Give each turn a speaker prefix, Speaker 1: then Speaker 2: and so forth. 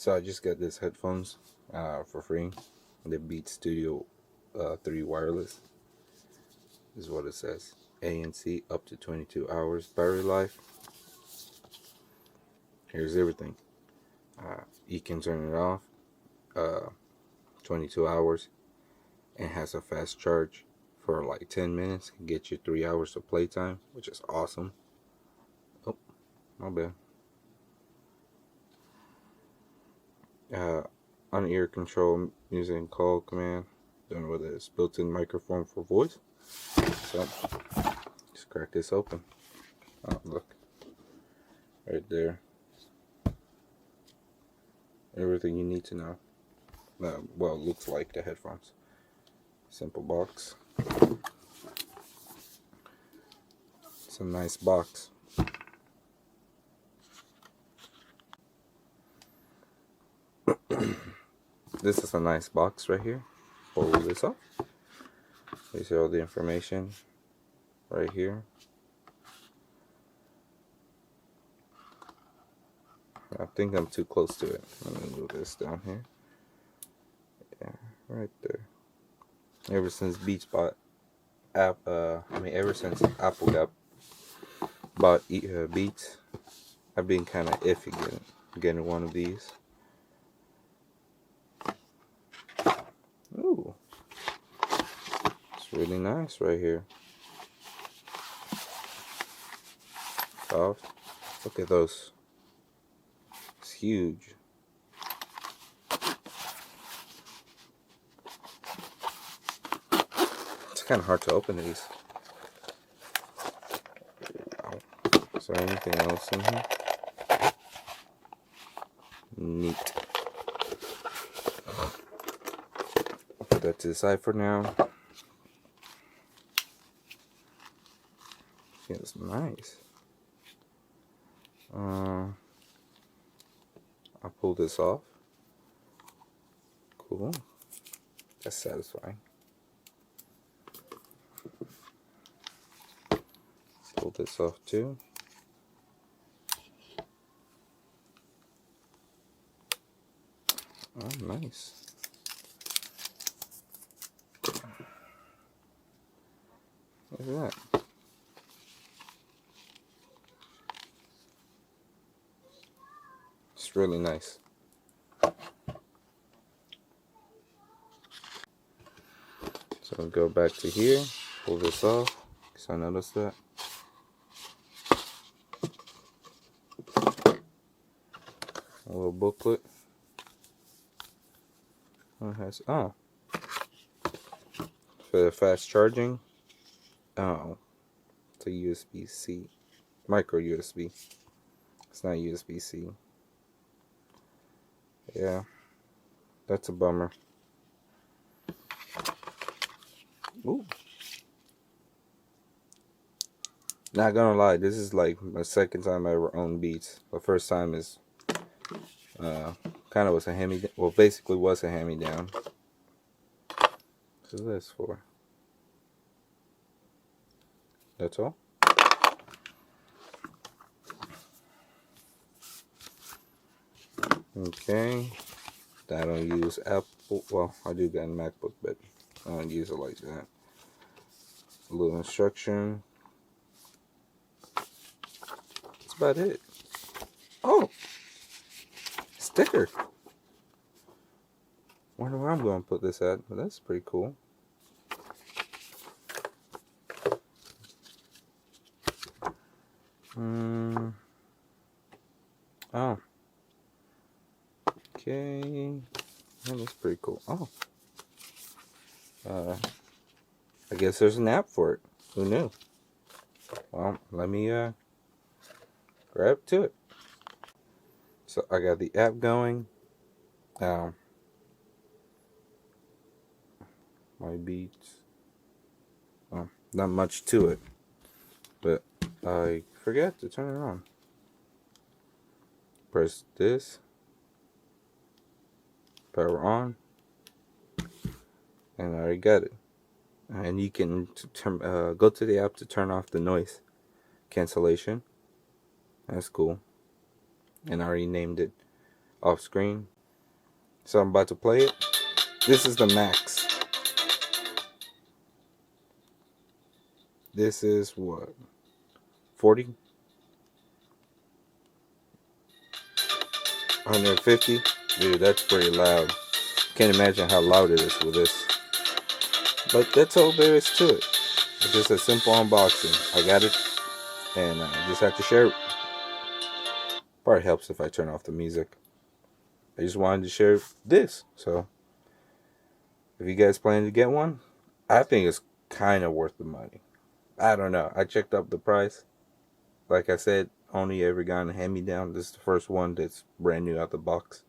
Speaker 1: So I just got this headphones for free. The Beats Studio 3 wireless is what it says. ANC up to 22 hours battery life. Here's everything. You can turn it off. 22 hours, and has a fast charge for like 10 minutes. Can get you 3 hours of playtime, which is awesome. Oh, my bad. On ear control using call command. Don't know whether it's built-in microphone for voice. So just crack this open. Oh, look, right there. Everything you need to know. Well, it looks like the headphones. Simple box. It's a nice box. This is a nice box right here. Pull this up. You see all the information right here. I think I'm too close to it. Let me move this down here. Yeah, right there. Ever since ever since Apple bought Beats, I've been kind of iffy getting one of these. Ooh, it's really nice right here. Soft. Look at those. It's huge. It's kind of hard to open these. Wow. Is there anything else in here? Neat. I'll put that to the side for now. It's nice. I'll pull this off. Cool. That's satisfying. Pull this off too. Oh, nice. Look at that. It's really nice. So I'll go back to here, pull this off, because I noticed that. A little booklet. It has, for the fast charging. Oh, it's a USB-C, micro USB. It's not USB-C. Yeah, that's a bummer. Ooh. Not gonna lie, this is like my second time I ever owned Beats. The first time is kind of was a hand-me-down. Well, basically was a hand-me-down. What's this for? That's all. Okay. I don't use Apple. Well, I do got a MacBook, but I don't use it like that. A little instruction. That's about it. Oh, sticker. Wonder where I'm going to put this at, but that's pretty cool. Oh. Okay. Oh, that's pretty cool. Oh. I guess there's an app for it. Who knew? Well, let me grab to it. So I got the app going. My Beats. Not much to it, but I forgot to turn it on. Press this. Power on. And I already got it. And you can go to the app to turn off the noise cancellation. That's cool. And I already named it off screen. So I'm about to play it. This is the max. This is what? 40? 150? Dude, that's pretty loud. Can't imagine how loud it is with this. But that's all there is to it. It's just a simple unboxing. I got it, and I just have to share it. Probably helps if I turn off the music. I just wanted to share this. So, if you guys plan to get one, I think it's kind of worth the money. I don't know. I checked up the price. Like I said, only ever gotten a hand-me-down. This is the first one that's brand new out the box.